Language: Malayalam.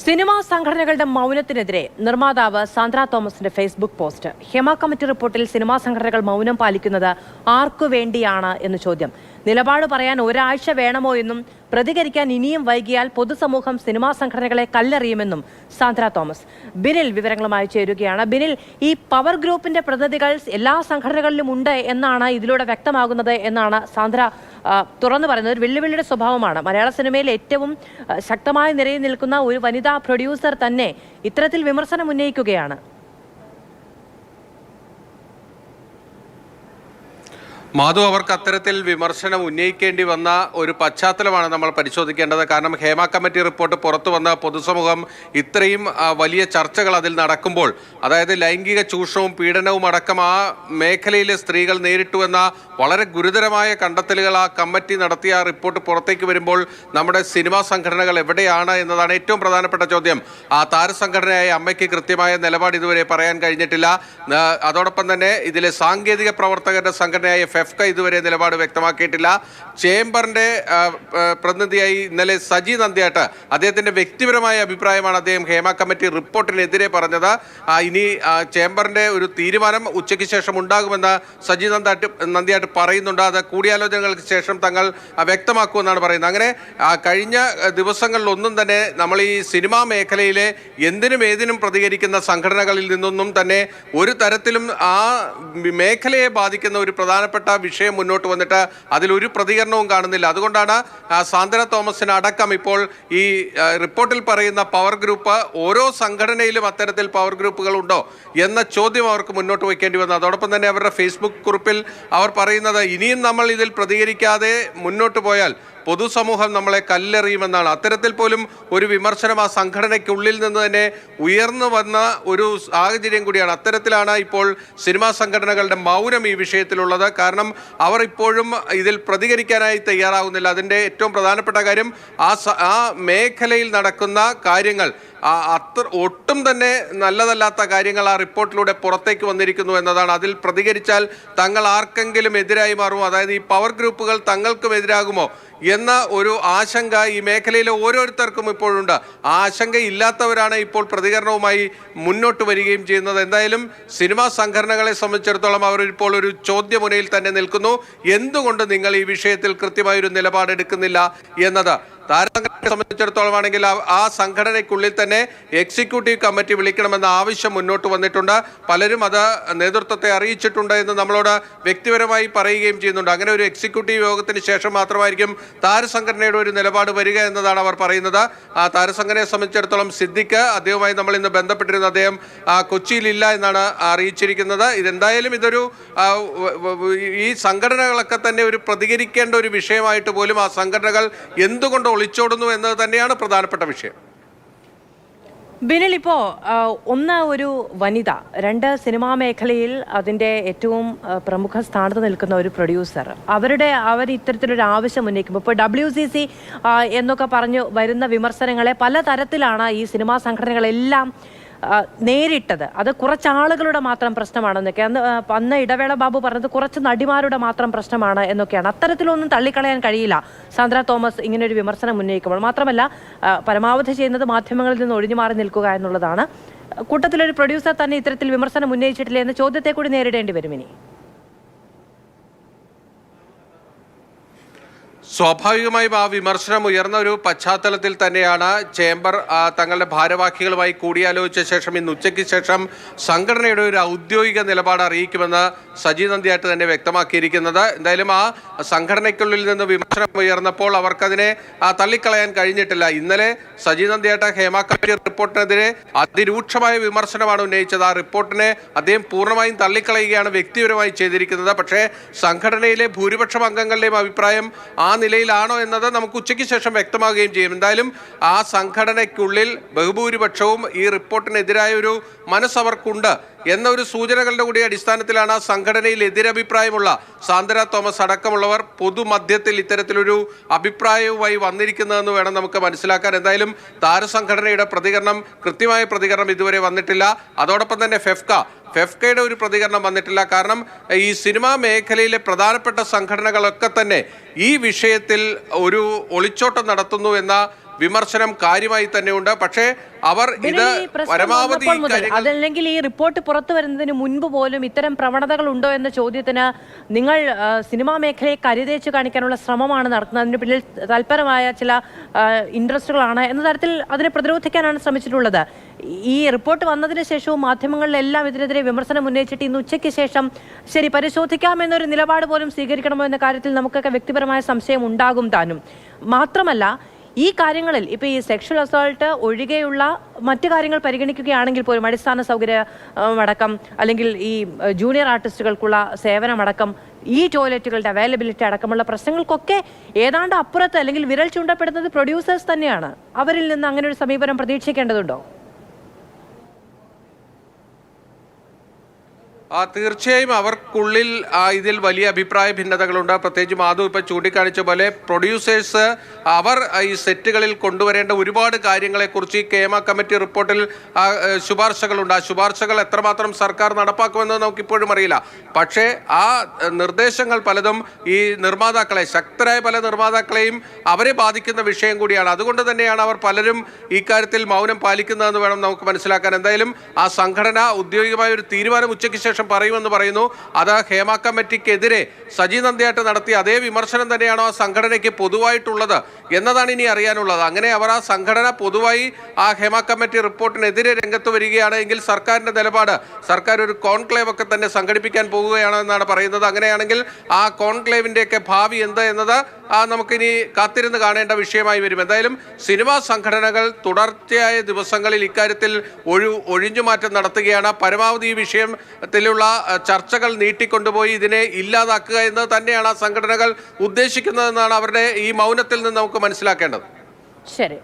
സിനിമാ സംഘടനകളുടെ മൗനത്തിനെതിരെ നിർമ്മാതാവ് സാന്ദ്ര തോമസിന്റെ ഫേസ്ബുക്ക് പോസ്റ്റ്. ഹേമ കമ്മിറ്റി റിപ്പോർട്ടിൽ സിനിമാ സംഘടനകൾ മൗനം പാലിക്കുന്നത് ആർക്കു വേണ്ടിയാണ് എന്ന് ചോദ്യം. നിലപാട് പറയാൻ ഒരാഴ്ച വേണമോ എന്നും പ്രതികരിക്കാൻ ഇനിയും വൈകിയാൽ പൊതുസമൂഹം സിനിമാ സംഘടനകളെ കല്ലെറിയുമെന്നും സാന്ദ്ര തോമസ്. ബിനിൽ വിവരങ്ങളുമായി ചേരുകയാണ്. ബിനിൽ, ഈ പവർ ഗ്രൂപ്പിന്റെ പ്രതിനിധികൾ എല്ലാ സംഘടനകളിലും ഉണ്ട് എന്നാണ് ഇതിലൂടെ വ്യക്തമാകുന്നത് എന്നാണ് സാന്ദ്ര തുറന്നു പറയുന്നത്. ഒരു വെല്ലുവിളിയുടെ സ്വഭാവമാണ്. മലയാള സിനിമയിൽ ഏറ്റവും ശക്തമായി നിരയിൽ നിൽക്കുന്ന ഒരു വനിതാ പ്രൊഡ്യൂസർ തന്നെ ഇത്തരത്തിൽ വിമർശനം ഉന്നയിക്കുകയാണ്. മാധു, അവർക്ക് അത്തരത്തിൽ വിമർശനം ഉന്നയിക്കേണ്ടി വന്ന ഒരു പശ്ചാത്തലമാണ് നമ്മൾ പരിശോധിക്കേണ്ടത്. കാരണം ഹേമ കമ്മിറ്റി റിപ്പോർട്ട് പുറത്തു വന്ന പൊതുസമൂഹം ഇത്രയും വലിയ ചർച്ചകൾ അതിൽ നടക്കുമ്പോൾ, അതായത് ലൈംഗിക ചൂഷണവും പീഡനവും അടക്കം ആ മേഖലയിലെ സ്ത്രീകൾ നേരിട്ടു എന്ന വളരെ ഗുരുതരമായ കണ്ടെത്തലുകൾ ആ കമ്മിറ്റി നടത്തിയ ആ റിപ്പോർട്ട് പുറത്തേക്ക് വരുമ്പോൾ നമ്മുടെ സിനിമാ സംഘടനകൾ എവിടെയാണ് എന്നതാണ് ഏറ്റവും പ്രധാനപ്പെട്ട ചോദ്യം. ആ താരസംഘടനയായ അമ്മയ്ക്ക് കൃത്യമായ നിലപാട് ഇതുവരെ പറയാൻ കഴിഞ്ഞിട്ടില്ല. അതോടൊപ്പം തന്നെ ഇതിലെ സാങ്കേതിക പ്രവർത്തകരുടെ സംഘടനയായ ഫെഫ്ക ഇതുവരെ നിലപാട് വ്യക്തമാക്കിയിട്ടില്ല. ചേംബറിന്റെ പ്രതിനിധിയായി ഇന്നലെ സജി നന്ദ്യാട്ട് അദ്ദേഹത്തിന്റെ വ്യക്തിപരമായ അഭിപ്രായമാണ് അദ്ദേഹം ഹേമ കമ്മിറ്റി റിപ്പോർട്ടിനെതിരെ പറഞ്ഞത്. ഇനി ചേംബറിന്റെ ഒരു തീരുമാനം ഉച്ചയ്ക്ക് ശേഷം ഉണ്ടാകുമെന്ന് സജി നന്ദ്യാട്ട് പറയുന്നുണ്ട്. അത് കൂടിയാലോചനകൾക്ക് ശേഷം തങ്ങൾ വ്യക്തമാക്കുമെന്നാണ് പറയുന്നത്. അങ്ങനെ കഴിഞ്ഞ ദിവസങ്ങളിലൊന്നും തന്നെ നമ്മൾ ഈ സിനിമാ മേഖലയിലെ എന്തിനും ഏതിനും പ്രതികരിക്കുന്ന സംഘടനകളിൽ നിന്നൊന്നും തന്നെ ഒരു തരത്തിലും ആ മേഖലയെ ബാധിക്കുന്ന ഒരു പ്രധാനപ്പെട്ട വിഷയം മുന്നോട്ട് വന്നിട്ട് അതിലൊരു പ്രതികരണവും കാണുന്നില്ല. അതുകൊണ്ടാണ് സാന്ദ്ര തോമസിന് അടക്കം ഇപ്പോൾ ഈ റിപ്പോർട്ടിൽ പറയുന്ന പവർ ഗ്രൂപ്പ്, ഓരോ സംഘടനയിലും അത്തരത്തിൽ പവർ ഗ്രൂപ്പുകൾ ഉണ്ടോ എന്ന ചോദ്യം അവർക്ക് മുന്നോട്ട് വയ്ക്കേണ്ടി വന്നു. അതോടൊപ്പം തന്നെ അവരുടെ ഫേസ്ബുക്ക് കുറിപ്പിൽ അവർ പറയുന്നത്, ഇനിയും നമ്മൾ ഇതിൽ പ്രതികരിക്കാതെ മുന്നോട്ട് പോയാൽ പൊതുസമൂഹം നമ്മളെ കല്ലെറിയുമെന്നാണ്. അത്തരത്തിൽ പോലും ഒരു വിമർശനം ആ സംഘടനയ്ക്കുള്ളിൽ നിന്ന് തന്നെ ഉയർന്നു വന്ന ഒരു സാഹചര്യം കൂടിയാണ്. അത്തരത്തിലാണ് ഇപ്പോൾ സിനിമാ സംഘടനകളുടെ മൗനം ഈ വിഷയത്തിലുള്ളത്. കാരണം അവർ ഇപ്പോഴും ഇതിൽ പ്രതികരിക്കാനായി തയ്യാറാവുന്നില്ല. അതിൻ്റെ ഏറ്റവും പ്രധാനപ്പെട്ട കാര്യം ആ മേഖലയിൽ നടക്കുന്ന കാര്യങ്ങൾ ഒട്ടും തന്നെ നല്ലതല്ലാത്ത കാര്യങ്ങൾ ആ റിപ്പോർട്ടിലൂടെ പുറത്തേക്ക് വന്നിരിക്കുന്നു എന്നതാണ്. അതിൽ പ്രതികരിച്ചാൽ തങ്ങൾ ആർക്കെങ്കിലും എതിരായി മാറുമോ, അതായത് ഈ പവർ ഗ്രൂപ്പുകൾ തങ്ങൾക്കും എതിരാകുമോ എന്ന ഒരു ആശങ്ക ഈ മേഖലയിലെ ഓരോരുത്തർക്കും ഇപ്പോഴുണ്ട്. ആ ആശങ്ക ഇല്ലാത്തവരാണ് ഇപ്പോൾ പ്രതികരണവുമായി മുന്നോട്ട് വരികയും ചെയ്യുന്നത്. എന്തായാലും സിനിമാ സംഘടനകളെ സംബന്ധിച്ചിടത്തോളം അവർ ഇപ്പോൾ ഒരു ചോദ്യമുനയിൽ തന്നെ നിൽക്കുന്നു. എന്തുകൊണ്ട് നിങ്ങൾ ഈ വിഷയത്തിൽ കൃത്യമായൊരു നിലപാടെടുക്കുന്നില്ല എന്നത്. താരസംഘടനയെ സംബന്ധിച്ചിടത്തോളം ആണെങ്കിൽ ആ സംഘടനയ്ക്കുള്ളിൽ തന്നെ എക്സിക്യൂട്ടീവ് കമ്മിറ്റി വിളിക്കണമെന്ന ആവശ്യം മുന്നോട്ട് വന്നിട്ടുണ്ട്. പലരും അത് നേതൃത്വത്തെ അറിയിച്ചിട്ടുണ്ട് എന്ന് നമ്മളോട് വ്യക്തിപരമായി പറയുകയും ചെയ്യുന്നുണ്ട്. അങ്ങനെ ഒരു എക്സിക്യൂട്ടീവ് യോഗത്തിന് ശേഷം മാത്രമായിരിക്കും താരസംഘടനയുടെ ഒരു നിലപാട് വരിക എന്നതാണ് അവർ പറയുന്നത്. ആ താരസംഘടനയെ സംബന്ധിച്ചിടത്തോളം സിദ്ദിഖ്, അദ്ദേഹവുമായി നമ്മൾ ഇന്ന് ബന്ധപ്പെട്ടിരുന്ന അദ്ദേഹം കൊച്ചിയിലില്ല എന്നാണ് അറിയിച്ചിരിക്കുന്നത്. ഇതെന്തായാലും ഇതൊരു ഈ സംഘടനകളൊക്കെ തന്നെ ഒരു പ്രതികരിക്കേണ്ട ഒരു വിഷയമായിട്ട് പോലും ആ സംഘടനകൾ എന്തുകൊണ്ട് ഒളിച്ചോടുന്നു എന്നത് തന്നെയാണ് പ്രധാനപ്പെട്ട വിഷയം. ബിനിൽ, ഇപ്പോൾ ഒന്ന് ഒരു വനിത, രണ്ട് സിനിമാ മേഖലയിൽ അതിൻ്റെ ഏറ്റവും പ്രമുഖ സ്ഥാനത്ത് നിൽക്കുന്ന ഒരു പ്രൊഡ്യൂസർ, അവർ ഇത്തരത്തിലൊരു ആവശ്യം ഉന്നയിക്കുമ്പോൾ ഇപ്പോൾ WCC എന്നൊക്കെ പറഞ്ഞു വരുന്ന വിമർശനങ്ങളെ പലതരത്തിലാണ് ഈ സിനിമാ സംഘടനകളെല്ലാം നേരിട്ടത്. അത് കുറച്ചാളുകളുടെ മാത്രം പ്രശ്നമാണെന്നൊക്കെ അന്ന് ഇടവേള ബാബു പറഞ്ഞത് കുറച്ച് നടിമാരുടെ മാത്രം പ്രശ്നമാണ് എന്നൊക്കെയാണ്. അത്തരത്തിലൊന്നും തള്ളിക്കളയാൻ കഴിയില്ല സാന്ദ്ര തോമസ് ഇങ്ങനൊരു വിമർശനം ഉന്നയിക്കുമ്പോൾ. മാത്രമല്ല, പരമാവധി ചെയ്യുന്നത് മാധ്യമങ്ങളിൽ നിന്ന് ഒഴിഞ്ഞു മാറി നിൽക്കുക എന്നുള്ളതാണ്. കൂട്ടത്തിലൊരു പ്രൊഡ്യൂസർ തന്നെ ഇത്തരത്തിൽ വിമർശനം ഉന്നയിച്ചിട്ടില്ല എന്ന ചോദ്യത്തെ കൂടി നേരിടേണ്ടി വരും ഇനി. സ്വാഭാവികമായും ആ വിമർശനം ഉയർന്ന ഒരു പശ്ചാത്തലത്തിൽ തന്നെയാണ് ചേംബർ തങ്ങളുടെ ഭാരവാഹികളുമായി കൂടിയാലോചിച്ച ശേഷം ഇന്ന് ഉച്ചയ്ക്ക് ശേഷം സംഘടനയുടെ ഒരു ഔദ്യോഗിക നിലപാട് അറിയിക്കുമെന്ന് സജി നന്ദ്യാട്ട് തന്നെ വ്യക്തമാക്കിയിരിക്കുന്നത്. എന്തായാലും ആ സംഘടനയ്ക്കുള്ളിൽ നിന്ന് വിമർശനം ഉയർന്നപ്പോൾ അവർക്കതിനെ തള്ളിക്കളയാൻ കഴിഞ്ഞിട്ടില്ല. ഇന്നലെ സജി നന്ദ്യാട്ട് ഹേമ കമ്മിറ്റി റിപ്പോർട്ടിനെതിരെ അതിരൂക്ഷമായ വിമർശനമാണ് ഉന്നയിച്ചത്. ആ റിപ്പോർട്ടിനെ അദ്ദേഹം പൂർണ്ണമായും തള്ളിക്കളയുകയാണ് വ്യക്തിപരമായി ചെയ്തിരിക്കുന്നത്. പക്ഷേ സംഘടനയിലെ ഭൂരിപക്ഷം അംഗങ്ങളുടെയും അഭിപ്രായം ആ നിലയിലാണോ എന്നത് നമുക്ക് ഉച്ചയ്ക്ക് ശേഷം വ്യക്തമാകുകയും ചെയ്യും. എന്തായാലും ആ സംഘടനയ്ക്കുള്ളിൽ ബഹുഭൂരിപക്ഷവും ഈ റിപ്പോർട്ടിനെതിരായ ഒരു മനസ്സവർക്കുണ്ട് എന്ന ഒരു സൂചനകളുടെ കൂടി അടിസ്ഥാനത്തിലാണ് ആ സംഘടനയിൽ എതിരഭിപ്രായമുള്ള സാന്ദ്ര തോമസ് അടക്കമുള്ളവർ പൊതുമധ്യത്തിൽ ഇത്തരത്തിലൊരു അഭിപ്രായവുമായി വന്നിരിക്കുന്നതെന്ന് വേണം നമുക്ക് മനസ്സിലാക്കാൻ. എന്തായാലും താരസംഘടനയുടെ കൃത്യമായ പ്രതികരണം ഇതുവരെ വന്നിട്ടില്ല. അതോടൊപ്പം തന്നെ ഫെഫ്കയുടെ ഒരു പ്രതികരണം വന്നിട്ടില്ല. കാരണം ഈ സിനിമാ മേഖലയിലെ പ്രധാനപ്പെട്ട സംഘടനകളൊക്കെ തന്നെ ഈ വിഷയത്തിൽ ഒരു ഒളിച്ചോട്ടം നടത്തുന്നു എന്ന വിമർശനം കാര്യമായി തന്നെയുണ്ട്. പക്ഷേ അവർ ഇത് പരമാവധി അതല്ലെങ്കിൽ ഈ റിപ്പോർട്ട് പുറത്തു വരുന്നതിന് മുൻപ് പോലും ഇത്തരം പ്രവണതകൾ ഉണ്ടോ എന്ന ചോദ്യത്തിന് നിങ്ങൾ സിനിമാ മേഖലയെ കരുതേച്ച് കാണിക്കാനുള്ള ശ്രമമാണ് നടത്തുന്നത്, അതിന് പിന്നിൽ തൽപരമായ ചില ഇൻട്രസ്റ്റുകളാണ് എന്ന തരത്തിൽ അതിനെ പ്രതിരോധിക്കാനാണ് ശ്രമിച്ചിട്ടുള്ളത്. ഈ റിപ്പോർട്ട് വന്നതിന് ശേഷവും മാധ്യമങ്ങളിലെല്ലാം ഇതിനെതിരെ വിമർശനം ഉന്നയിച്ചിട്ട് ഇന്ന് ഉച്ചയ്ക്ക് ശേഷം ശരി പരിശോധിക്കാമെന്നൊരു നിലപാട് പോലും സ്വീകരിക്കണമോ എന്ന കാര്യത്തിൽ നമുക്കൊക്കെ വ്യക്തിപരമായ സംശയം ഉണ്ടാകും താനും. മാത്രമല്ല ഈ കാര്യങ്ങളിൽ ഇപ്പോൾ ഈ സെക്ഷൽ അസോൾട്ട് ഒഴികെയുള്ള മറ്റു കാര്യങ്ങൾ പരിഗണിക്കുകയാണെങ്കിൽ പോലും അടിസ്ഥാന സൗകര്യമടക്കം അല്ലെങ്കിൽ ഈ ജൂനിയർ ആർട്ടിസ്റ്റുകൾക്കുള്ള സേവനമടക്കം ഈ ടോയ്ലറ്റുകളുടെ അവൈലബിലിറ്റി അടക്കമുള്ള പ്രശ്നങ്ങൾക്കൊക്കെ ഏതാണ്ട് അപ്പുറത്ത് അല്ലെങ്കിൽ വിരൽ ചൂണ്ടപ്പെടുന്നത് പ്രൊഡ്യൂസേഴ്സ് തന്നെയാണ്. അവരിൽ നിന്ന് അങ്ങനെ ഒരു സമീപനം പ്രതീക്ഷിക്കേണ്ടതുണ്ടോ? തീർച്ചയായും അവർക്കുള്ളിൽ ഇതിൽ വലിയ അഭിപ്രായ ഭിന്നതകളുണ്ട്. പ്രത്യേകിച്ച് മാധു ഇപ്പം ചൂണ്ടിക്കാണിച്ച പോലെ പ്രൊഡ്യൂസേഴ്സ് അവർ ഈ സെറ്റുകളിൽ കൊണ്ടുവരേണ്ട ഒരുപാട് കാര്യങ്ങളെക്കുറിച്ച് ഈ കേമ കമ്മിറ്റി റിപ്പോർട്ടിൽ ശുപാർശകളുണ്ട്. ആ ശുപാർശകൾ എത്രമാത്രം സർക്കാർ നടപ്പാക്കുമെന്ന് നമുക്കിപ്പോഴും അറിയില്ല. പക്ഷേ ആ നിർദ്ദേശങ്ങൾ പലതും ഈ നിർമ്മാതാക്കളെ, ശക്തരായ പല നിർമ്മാതാക്കളെയും അവരെ ബാധിക്കുന്ന വിഷയം കൂടിയാണ്. അതുകൊണ്ട് തന്നെയാണ് അവർ പലരും ഇക്കാര്യത്തിൽ മൗനം പാലിക്കുന്നതെന്ന് വേണം നമുക്ക് മനസ്സിലാക്കാൻ. എന്തായാലും ആ സംഘടന ഔദ്യോഗികമായ ഒരു തീരുമാനം ഉച്ചയ്ക്ക് ശേഷം പറയുമെന്ന് പറയുന്നു. അത് ഹേമ കമ്മിറ്റിക്കെതിരെ സജി നന്ദിയായിട്ട് നടത്തിയ അതേ വിമർശനം തന്നെയാണോ ആ സംഘടനയ്ക്ക് പൊതുവായിട്ടുള്ളത് എന്നതാണ് ഇനി അറിയാനുള്ളത്. അങ്ങനെ അവർ ആ സംഘടന പൊതുവായി ആ ഹേമ കമ്മിറ്റി റിപ്പോർട്ടിനെതിരെ രംഗത്ത് വരികയാണെങ്കിൽ സർക്കാരിന്റെ നിലപാട്, സർക്കാർ ഒരു കോൺക്ലേവ് ഒക്കെ തന്നെ സംഘടിപ്പിക്കാൻ പോകുകയാണ് എന്നാണ് പറയുന്നത്. അങ്ങനെയാണെങ്കിൽ ആ കോൺക്ലേവിന്റെയൊക്കെ ഭാവി എന്ത് എന്നത് നമുക്കിനി കാത്തിരുന്ന് കാണേണ്ട വിഷയമായി വരും. എന്തായാലും സിനിമാ സംഘടനകൾ തുടർച്ചയായ ദിവസങ്ങളിൽ ഇക്കാര്യത്തിൽ ഒഴിഞ്ഞുമാറ്റം നടത്തുകയാണ്. പരമാവധി ഈ വിഷയത്തിലുള്ള ചർച്ചകൾ നീട്ടിക്കൊണ്ടുപോയി ഇതിനെ ഇല്ലാതാക്കുക എന്ന് തന്നെയാണ് ആ സംഘടനകൾ ഉദ്ദേശിക്കുന്നതെന്നാണ് അവരുടെ ഈ മൗനത്തിൽ നിന്ന് നമുക്ക് മനസ്സിലാക്കേണ്ടത്. ശരി.